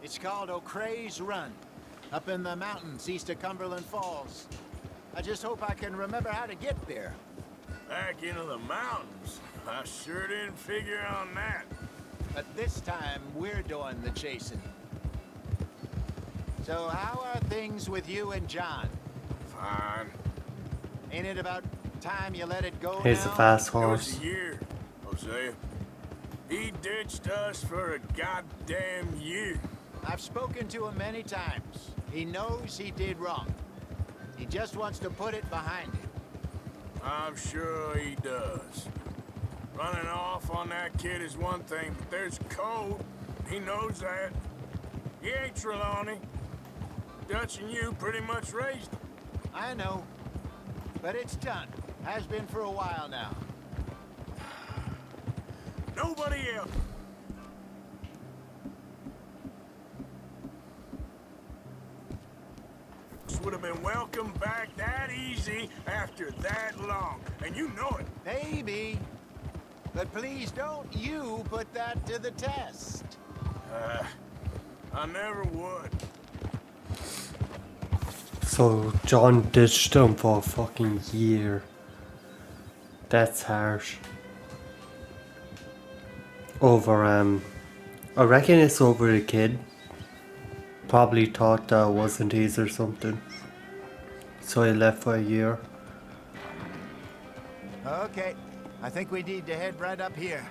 It's called O'Creagh's Run, up in the mountains east of Cumberland Falls. I just hope I can remember how to get there. Back into the mountains? I sure didn't figure on that. But this time, we're doing the chasing. So how are things with you and John? Fine. Ain't it about time you let it go He's a now? fast It was horse. a year, Hosea. He ditched us for a goddamn year. I've spoken to him many times. He knows he did wrong. He just wants to put it behind him. I'm sure he does. Running off on that kid is one thing, but there's code. He knows that. He ain't Trelawney. Dutch and you pretty much raised him. I know. But it's done. Has been for a while now. Nobody else. Would have been welcomed back that easy after that long. And you know it. Maybe. But please don't you put that to the test. I never would. So John ditched him for a fucking year. That's harsh. Over I reckon it's over a kid. Probably thought that wasn't his or something. So he left for a year. Okay. I think we need to head right up here.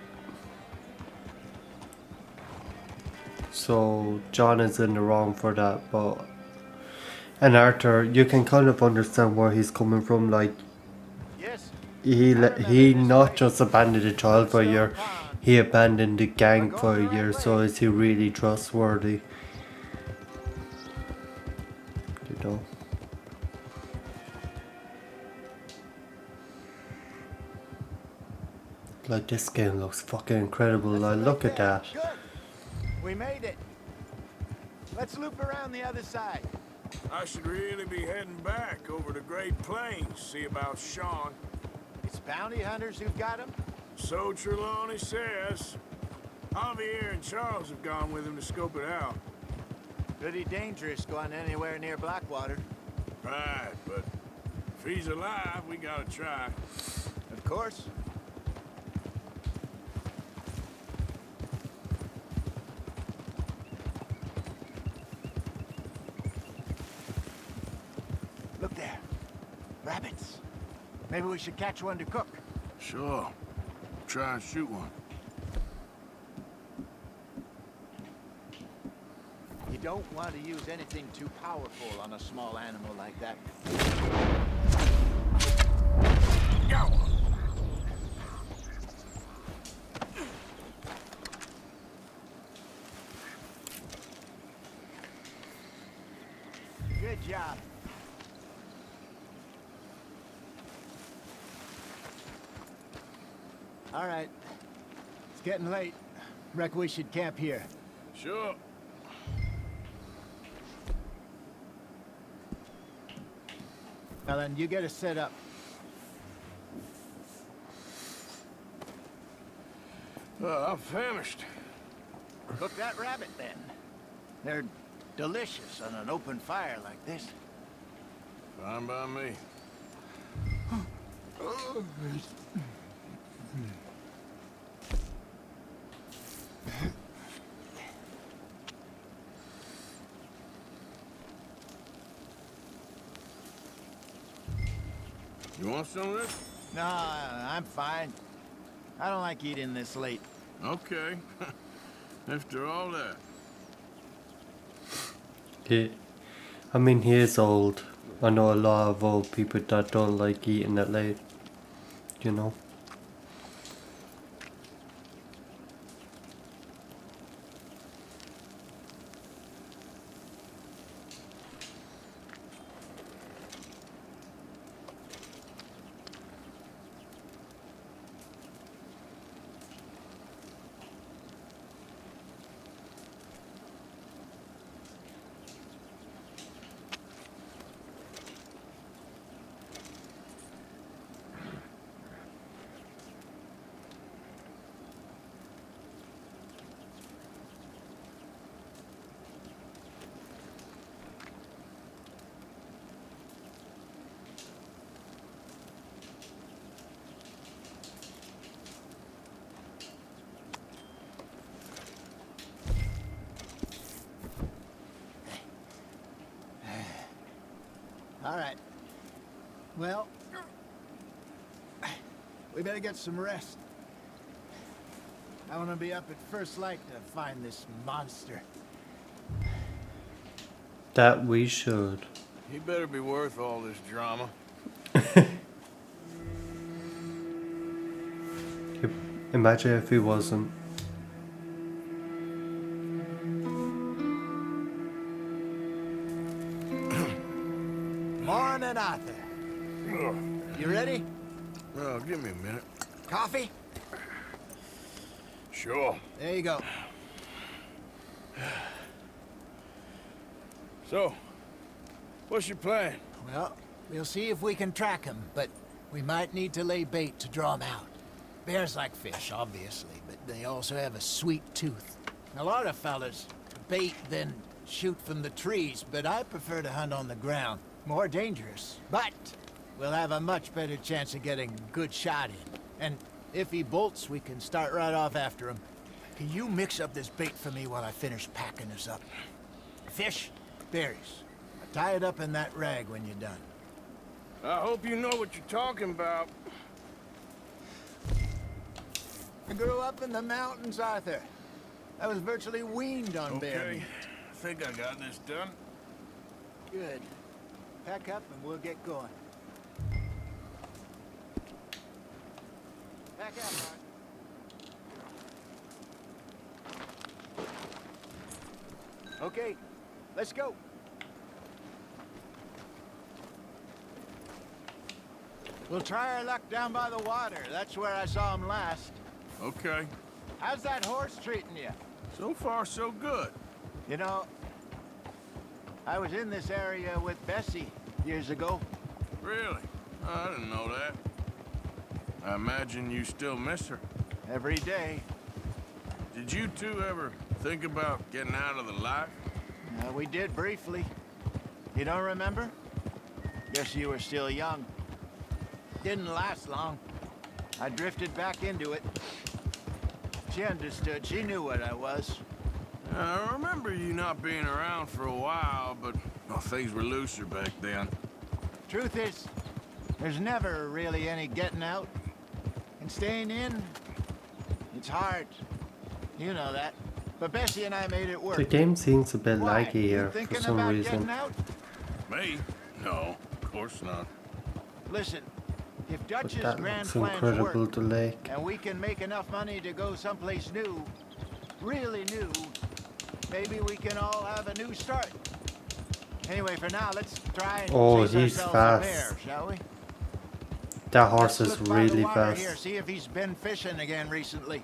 So John is in the wrong for that, but and Arthur, you can kind of understand where he's coming from. Like, yes, he not just abandoned the child for a year, he abandoned the gang for a year. So is he really trustworthy? You know. Like, this game looks fucking incredible. Like, look at that. Good. We made it. Let's loop around the other side. I should really be heading back over the Great Plains, see about Sean. It's bounty hunters who've got him? So Trelawney says. Javier and Charles have gone with him to scope it out. Pretty dangerous going anywhere near Blackwater. Right, but if he's alive, we gotta try. Of course. Look there. Rabbits. Maybe we should catch one to cook. Sure. Try and shoot one. You don't want to use anything too powerful on a small animal like that. Go! Good job. All right. It's getting late. Reckon we should camp here. Sure. Now then, you get us set up. I'm famished. Cook that rabbit, then. They're delicious on an open fire like this. Fine by me. You want some of this? No, I'm fine. I don't like eating this late. Okay. After all that. I mean, he is old. I know a lot of old people that don't like eating it late. You know? All right. Well, we better get some rest. I want to be up at first light to find this monster. That we should. He better be worth all this drama. Imagine if he wasn't. Morning, Arthur. You ready? Well, give me a minute. Coffee? Sure. There you go. So, what's your plan? Well, we'll see if we can track him, but we might need to lay bait to draw him out. Bears like fish, obviously, but they also have a sweet tooth. A lot of fellas bait, then shoot from the trees, but I prefer to hunt on the ground. More dangerous, but we'll have a much better chance of getting a good shot in. And if he bolts, we can start right off after him. Can you mix up this bait for me while I finish packing this up? Fish, berries. Tie it up in that rag when you're done. I hope you know what you're talking about. I grew up in the mountains, Arthur. I was virtually weaned on bear meat. I think I got this done. Good. Pack up and we'll get going. Pack up, Mark. Okay, let's go. We'll try our luck down by the water. That's where I saw him last. Okay. How's that horse treating you? So far, so good. You know, I was in this area with Bessie years ago. Really? I didn't know that. I imagine you still miss her. Every day. Did you two ever think about getting out of the life? We did briefly. You don't remember? Guess you were still young. Didn't last long. I drifted back into it. She understood. She knew what I was. I remember you not being around for a while, but well, things were looser back then. Truth is, there's never really any getting out. And staying in, it's hard. You know that. But Bessie and I made it work. The game seems a bit Why? laggy here You for thinking some about reason. getting out? Me? No, of course not. Listen, if But Dutch's that grand looks plans incredible work, to like. and we can make enough money to go someplace new, really new, maybe we can all have a new start. Anyway, for now, let's try and Oh, chase he's ourselves fast. a bear, shall we? That horse Let's is look by the really water fast. Here, see if he's been fishing again recently.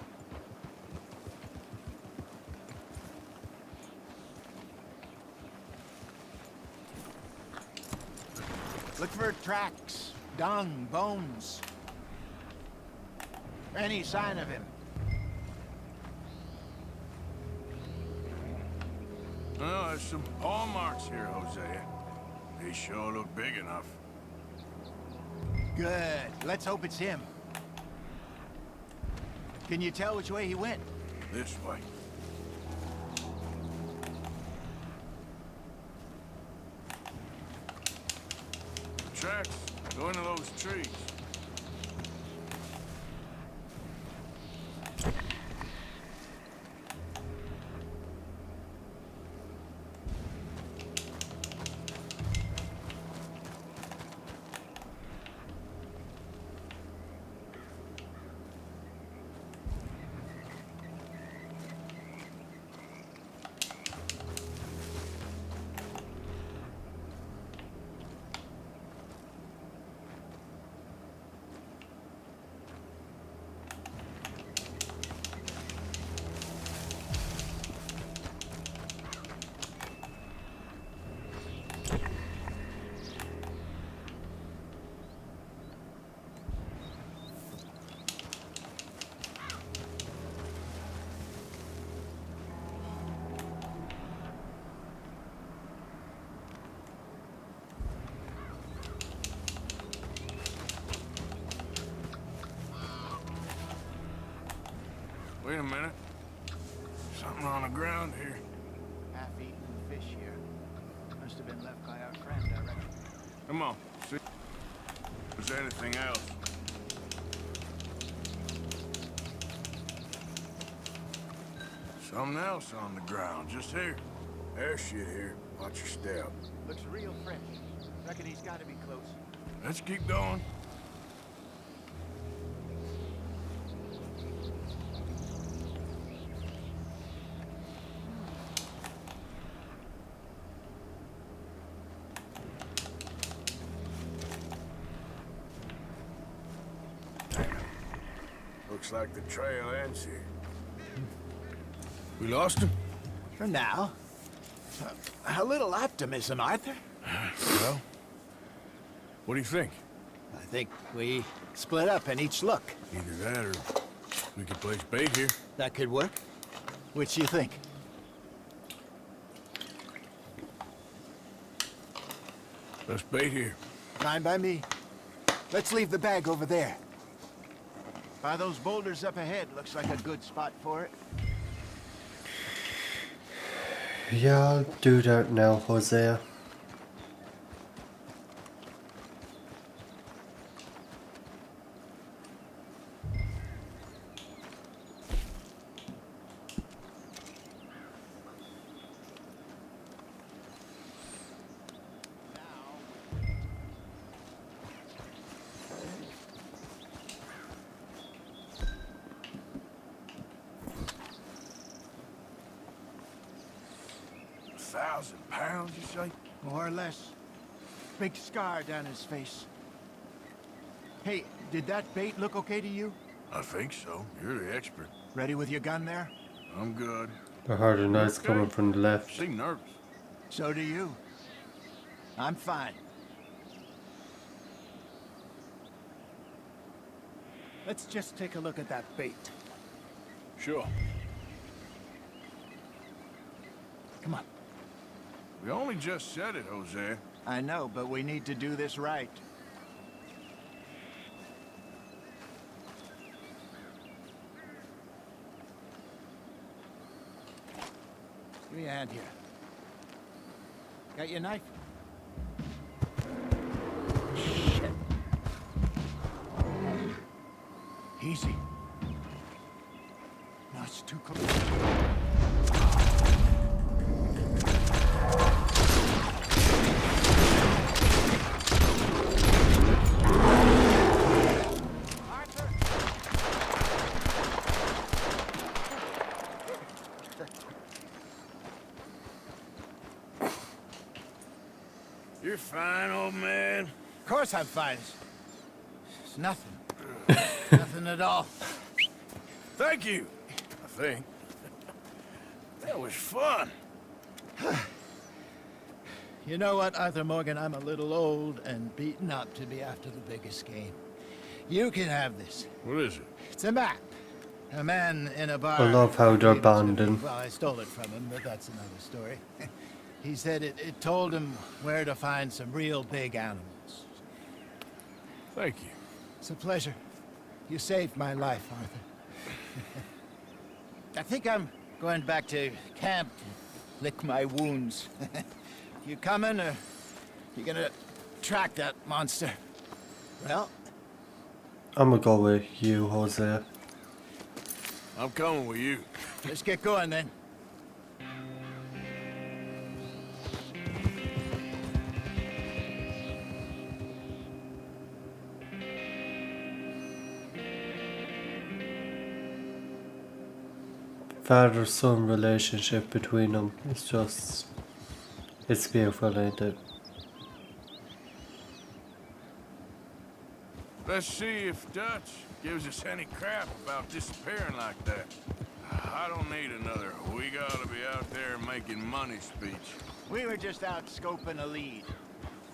Look for tracks, dung, bones. Any sign of him. Well, there's some paw marks here, Hosea. They sure look big enough. Good. Let's hope it's him. Can you tell which way he went? This way. Tracks Go into those trees. Wait a minute. Something on the ground here. Half-eaten fish here. Must have been left by our friend, I reckon. Come on, see if there's anything else. Something else on the ground, just here. There's shit here. Watch your step. Looks real fresh. Reckon he's got to be close. Let's keep going. Looks like the trail ends here. We lost him? For now. A little optimism, Arthur. Well, what do you think? I think we split up and each look. Either that or we could place bait here. That could work. Which do you think? Let's bait here. Fine by me. Let's leave the bag over there. By those boulders up ahead, looks like a good spot for it. Yeah, I'll do that now, Hosea. £1,000, you say? More or less. Big scar down his face. Hey, did that bait look okay to you? I think so. You're the expert. Ready with your gun there? I'm good. I heard a noise coming from the left. Seem nervous. So do you. I'm fine. Let's just take a look at that bait. Sure. Come on. We only just said it, Jose. I know, but we need to do this right. Give me a hand here. Got your knife? Shit. Easy. No, it's too close. You're fine, old man. Of course I'm fine. It's nothing. Nothing at all. Thank you, I think. That was fun. You know what, Arthur Morgan? I'm a little old and beaten up to be after the biggest game. You can have this. What is it? It's a map. A man in a bar. I love how they're bonding. Well, I stole it from him, but that's another story. He said it told him where to find some real big animals. Thank you. It's a pleasure. You saved my life, Arthur. I think I'm going back to camp to lick my wounds. You coming, or you gonna track that monster? Well, I'm gonna go with you, Jose. I'm coming with you. let's get going then. Father-son relationship between them. It's beautiful, ain't it? Let's see if Dutch gives us any crap about disappearing like that. I don't need another "we gotta be out there making money" speech. We were just out scoping a lead.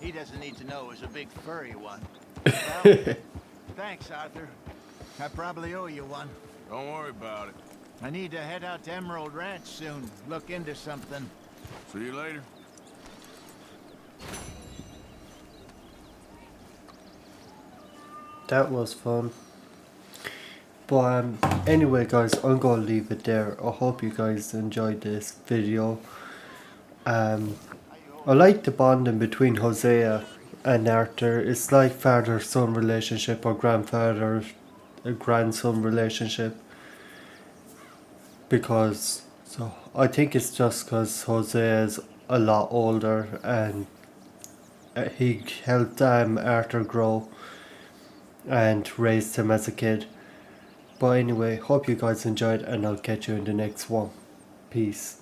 He doesn't need to know it was a big furry one. Well, thanks, Arthur. I probably owe you one. Don't worry about it. I need to head out to Emerald Ranch soon. Look into something. See you later. That was fun. But anyway guys, I'm gonna leave it there. I hope you guys enjoyed this video. I like the bonding between Hosea and Arthur. It's like father-son relationship or grandson relationship. Because I think it's just because Hosea is a lot older and he helped Arthur grow and raised him as a kid. But anyway, hope you guys enjoyed and I'll catch you in the next one. Peace.